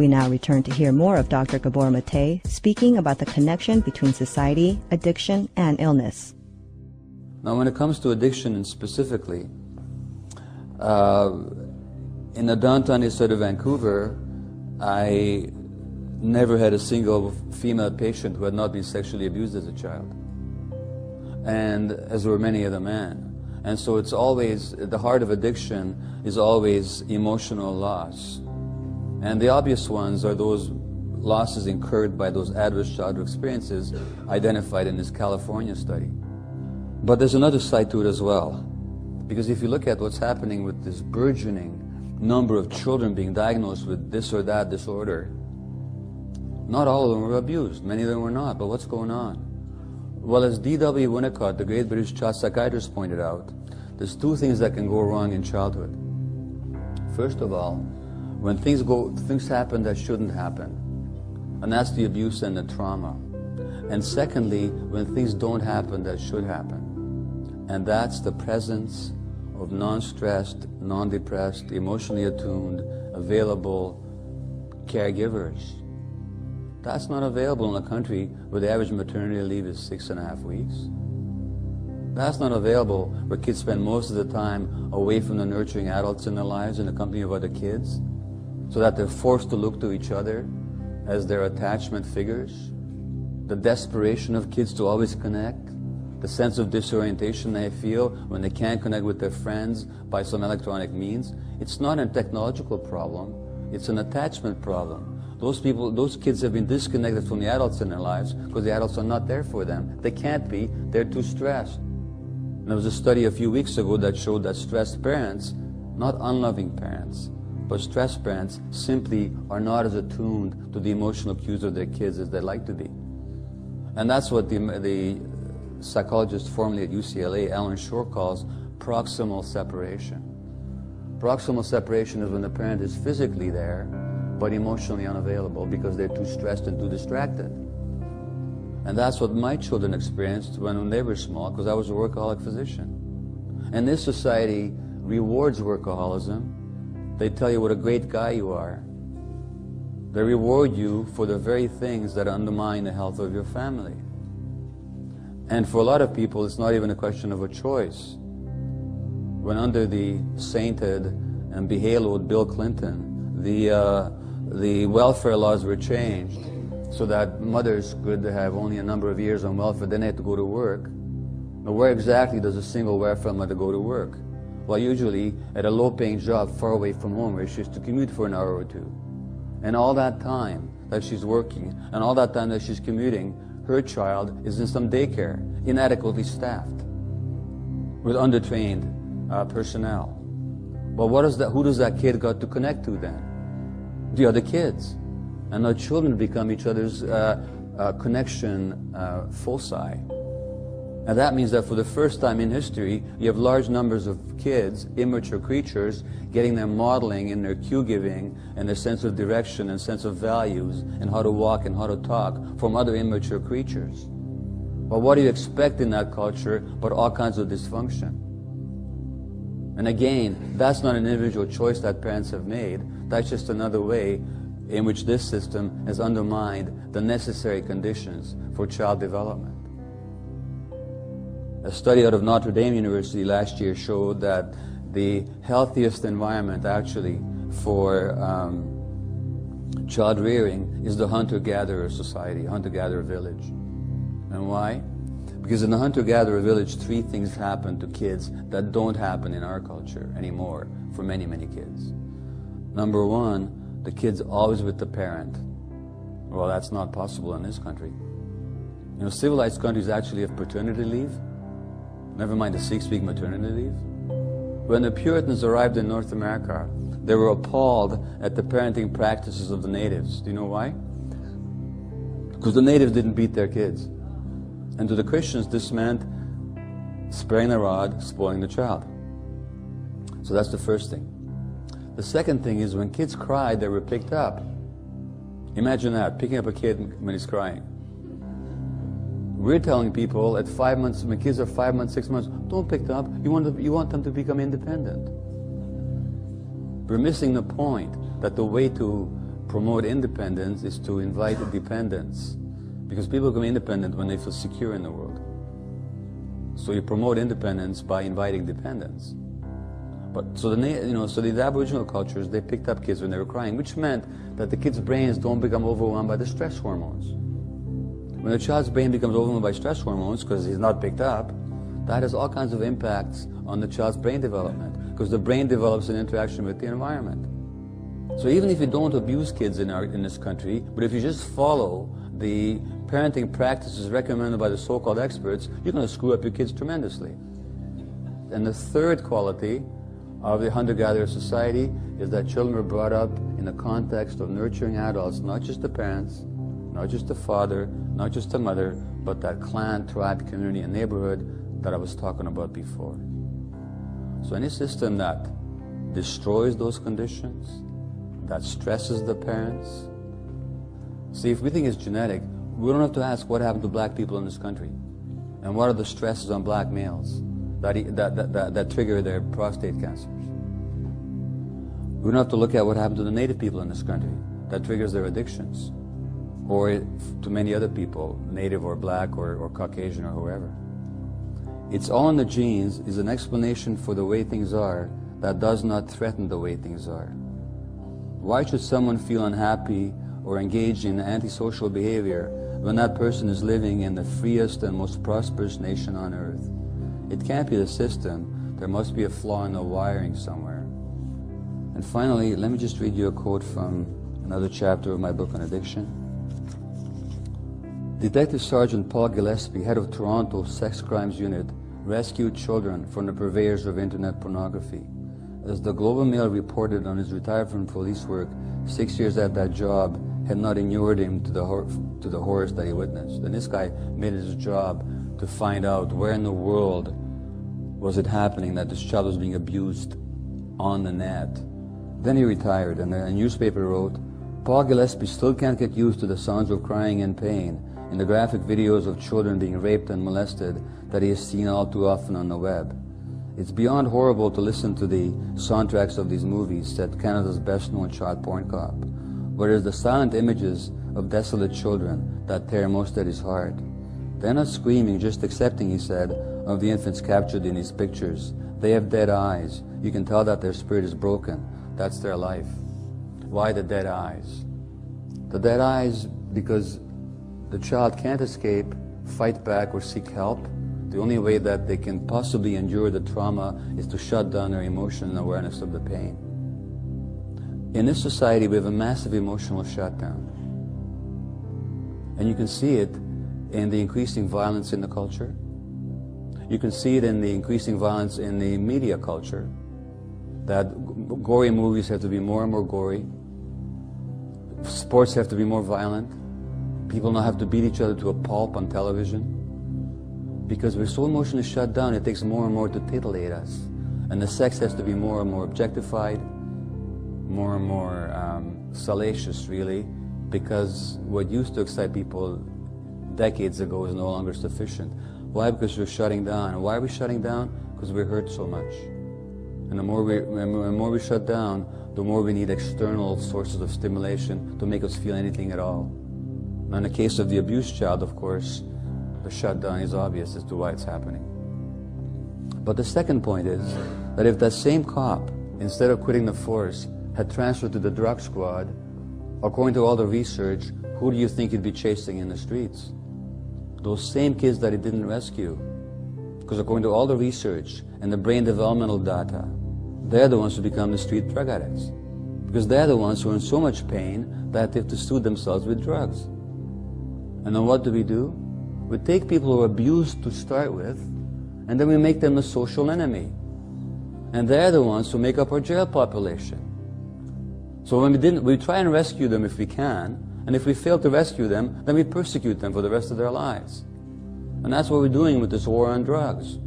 We now return to hear more of Dr. Gabor Maté speaking about the connection between society, addiction, and illness. Now, when it comes to addiction and specifically, in the downtown east side of Vancouver, I never had a single female patient who had not been sexually abused as a child, and as were many other men. And so it's always, the heart of addiction is always emotional loss. And the obvious ones are those losses incurred by those adverse childhood experiences identified in this California study. But there's another side to it as well. Because if you look at what's happening with this burgeoning number of children being diagnosed with this or that disorder, not all of them were abused, many of them were not, but what's going on? Well, as D.W. Winnicott, the great British child psychiatrist, pointed out, there's two things that can go wrong in childhood. First of all, when things happen that shouldn't happen, and that's the abuse and the trauma. And secondly, when things don't happen that should happen, and that's the presence of non-stressed, non-depressed, emotionally attuned, available caregivers. That's not available in a country where the average maternity leave is 6.5 weeks. That's not available where kids spend most of the time away from the nurturing adults in their lives in the company of other kids, so that they're forced to look to each other as their attachment figures. The desperation of kids to always connect, the sense of disorientation they feel when they can't connect with their friends by some electronic means. It's not a technological problem, it's an attachment problem. Those kids have been disconnected from the adults in their lives because the adults are not there for them. They can't be, they're too stressed. And there was a study a few weeks ago that showed that stressed parents, not unloving parents, but stressed parents simply are not as attuned to the emotional cues of their kids as they'd like to be. And that's what the psychologist formerly at UCLA, Alan Shore, calls proximal separation. Proximal separation is when the parent is physically there, but emotionally unavailable because they're too stressed and too distracted. And that's what my children experienced when they were small, because I was a workaholic physician. And this society rewards workaholism. They tell you what a great guy you are. They reward you for the very things that undermine the health of your family. And for a lot of people, it's not even a question of a choice. When under the sainted and behaloed Bill Clinton, the welfare laws were changed so that mothers could have only a number of years on welfare, then they had to go to work. Now, where exactly does a single welfare mother go to work? Well, usually at a low-paying job far away from home where she has to commute for an hour or two. And all that time that she's working, and all that time that she's commuting, her child is in some daycare, inadequately staffed, with undertrained personnel. Well, who does that kid got to connect to then? The other kids. And our children become each other's connection foci. And that means that for the first time in history, you have large numbers of kids, immature creatures, getting their modeling in their cue giving and their sense of direction and sense of values and how to walk and how to talk from other immature creatures. Well, what do you expect in that culture but all kinds of dysfunction? And again, that's not an individual choice that parents have made. That's just another way in which this system has undermined the necessary conditions for child development. A study out of Notre Dame University last year showed that the healthiest environment actually for child rearing is the hunter-gatherer society, hunter-gatherer village. And why? Because in the hunter-gatherer village, three things happen to kids that don't happen in our culture anymore for many, many kids. Number one, the kid's always with the parent. Well, that's not possible in this country. You know, civilized countries actually have paternity leave, never mind the 6-week maternity leave. When the Puritans arrived in North America, they were appalled at the parenting practices of the natives. Do you know why? Because the natives didn't beat their kids. And to the Christians, this meant sparing the rod, spoiling the child. So that's the first thing. The second thing is when kids cried, they were picked up. Imagine that, picking up a kid when he's crying. We're telling people at 5 months, when kids are 5 months, 6 months, don't pick them up. You want them to become independent. We're missing the point that the way to promote independence is to invite dependence. Because people become independent when they feel secure in the world. So you promote independence by inviting dependence. But so these Aboriginal cultures, they picked up kids when they were crying, which meant that the kids' brains don't become overwhelmed by the stress hormones. When a child's brain becomes overwhelmed by stress hormones because he's not picked up, that has all kinds of impacts on the child's brain development, because the brain develops in interaction with the environment. So even if you don't abuse kids in this country, but if you just follow the parenting practices recommended by the so-called experts, you're going to screw up your kids tremendously. And the third quality of the hunter-gatherer society is that children are brought up in the context of nurturing adults, not just the parents, not just the father, not just the mother, but that clan, tribe, community, and neighborhood that I was talking about before. So any system that destroys those conditions, that stresses the parents. See, if we think it's genetic, we don't have to ask what happened to black people in this country and what are the stresses on black males that trigger their prostate cancers. We don't have to look at what happened to the native people in this country that triggers their addictions, or to many other people, native or black or Caucasian or whoever. It's all in the genes is an explanation for the way things are that does not threaten the way things are. Why should someone feel unhappy or engage in antisocial behavior when that person is living in the freest and most prosperous nation on earth? It can't be the system. There must be a flaw in the wiring somewhere. And finally, let me just read you a quote from another chapter of my book on addiction. Detective Sergeant Paul Gillespie, head of Toronto's Sex Crimes Unit, rescued children from the purveyors of internet pornography. As the Globe and Mail reported on his retired from police work, 6 years at that job had not inured him to the horrors that he witnessed. And this guy made it his job to find out where in the world was it happening that this child was being abused on the net. Then he retired, and a newspaper wrote, Paul Gillespie still can't get used to the sounds of crying and pain in the graphic videos of children being raped and molested that he has seen all too often on the web. It's beyond horrible to listen to the soundtracks of these movies, said Canada's best-known child porn cop. But it is the silent images of desolate children that tear most at his heart. They're not screaming, just accepting, he said, of the infants captured in these pictures. They have dead eyes. You can tell that their spirit is broken. That's their life. Why the dead eyes? The dead eyes because the child can't escape, fight back, or seek help. The only way that they can possibly endure the trauma is to shut down their emotion and awareness of the pain. In this society, we have a massive emotional shutdown. And you can see it in the increasing violence in the culture. You can see it in the increasing violence in the media culture, that gory movies have to be more and more gory. Sports have to be more violent. People now have to beat each other to a pulp on television. Because we're so emotionally shut down, it takes more and more to titillate us. And the sex has to be more and more objectified, more and more salacious, really, because what used to excite people decades ago is no longer sufficient. Why? Because we're shutting down. And why are we shutting down? Because we're hurt so much. And the more we shut down, the more we need external sources of stimulation to make us feel anything at all. Now, in the case of the abused child, of course, the shutdown is obvious as to why it's happening. But the second point is that if that same cop, instead of quitting the force, had transferred to the drug squad, according to all the research, who do you think he'd be chasing in the streets? Those same kids that he didn't rescue. Because according to all the research and the brain developmental data, they're the ones who become the street drug addicts. Because they're the ones who are in so much pain that they have to soothe themselves with drugs. And then what do? We take people who are abused to start with, and then we make them a social enemy. And they're the ones who make up our jail population. So when we try and rescue them if we can, and if we fail to rescue them, then we persecute them for the rest of their lives. And that's what we're doing with this war on drugs.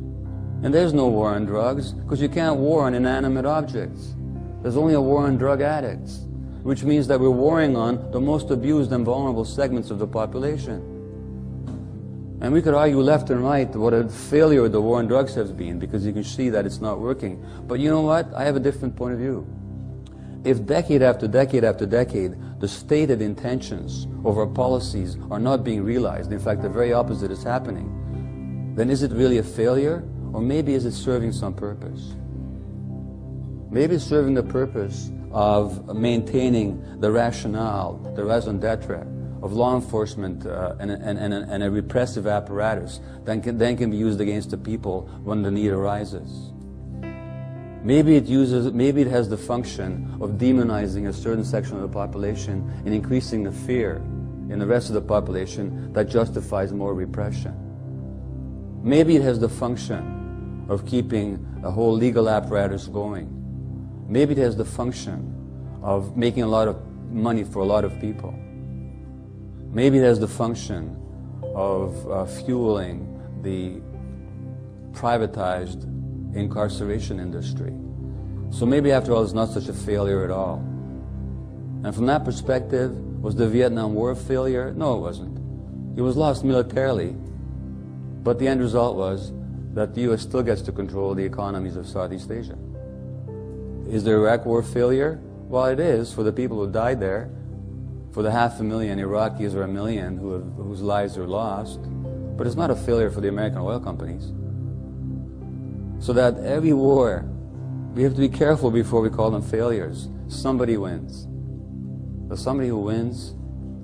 And there's no war on drugs, because you can't war on inanimate objects. There's only a war on drug addicts, which means that we're warring on the most abused and vulnerable segments of the population. And we could argue left and right what a failure the war on drugs has been, because you can see that it's not working. But you know what? I have a different point of view. If decade after decade after decade, the stated intentions of our policies are not being realized, in fact the very opposite is happening, then is it really a failure, or maybe is it serving some purpose? Maybe it's serving the purpose of maintaining the rationale, the raison d'etre of law enforcement and a repressive apparatus that can be used against the people when the need arises. Maybe it has the function of demonizing a certain section of the population and increasing the fear in the rest of the population that justifies more repression. Maybe it has the function of keeping a whole legal apparatus going. Maybe it has the function of making a lot of money for a lot of people. Maybe it has the function of fueling the privatized incarceration industry. So maybe after all it's not such a failure at all. And from that perspective, was the Vietnam War a failure? No, it wasn't. It was lost militarily, but the end result was that the U.S. still gets to control the economies of Southeast Asia. Is the Iraq War a failure? Well, it is for the people who died there, for the 500,000 Iraqis or 1 million whose lives are lost, but it's not a failure for the American oil companies. So that every war, we have to be careful before we call them failures. Somebody wins. The somebody who wins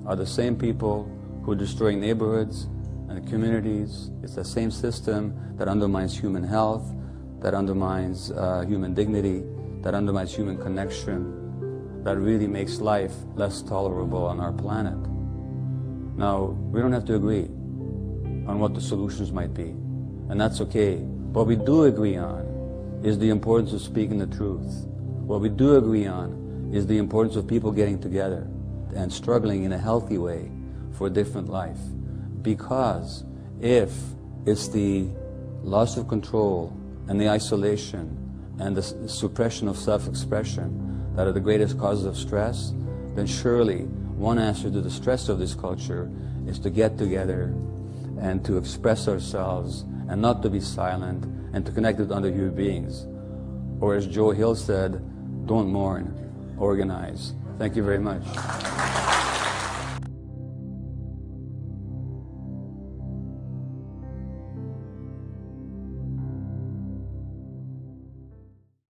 are the same people who are destroying neighborhoods and communities. It's the same system that undermines human health, that undermines human dignity, that undermines human connection, that really makes life less tolerable on our planet. Now, we don't have to agree on what the solutions might be, and that's okay. What we do agree on is the importance of speaking the truth. What we do agree on is the importance of people getting together and struggling in a healthy way for a different life. Because if it's the loss of control and the isolation and the suppression of self-expression that are the greatest causes of stress, then surely one answer to the stress of this culture is to get together and to express ourselves and not to be silent and to connect with other human beings. Or as Joe Hill said, don't mourn, organize. Thank you very much.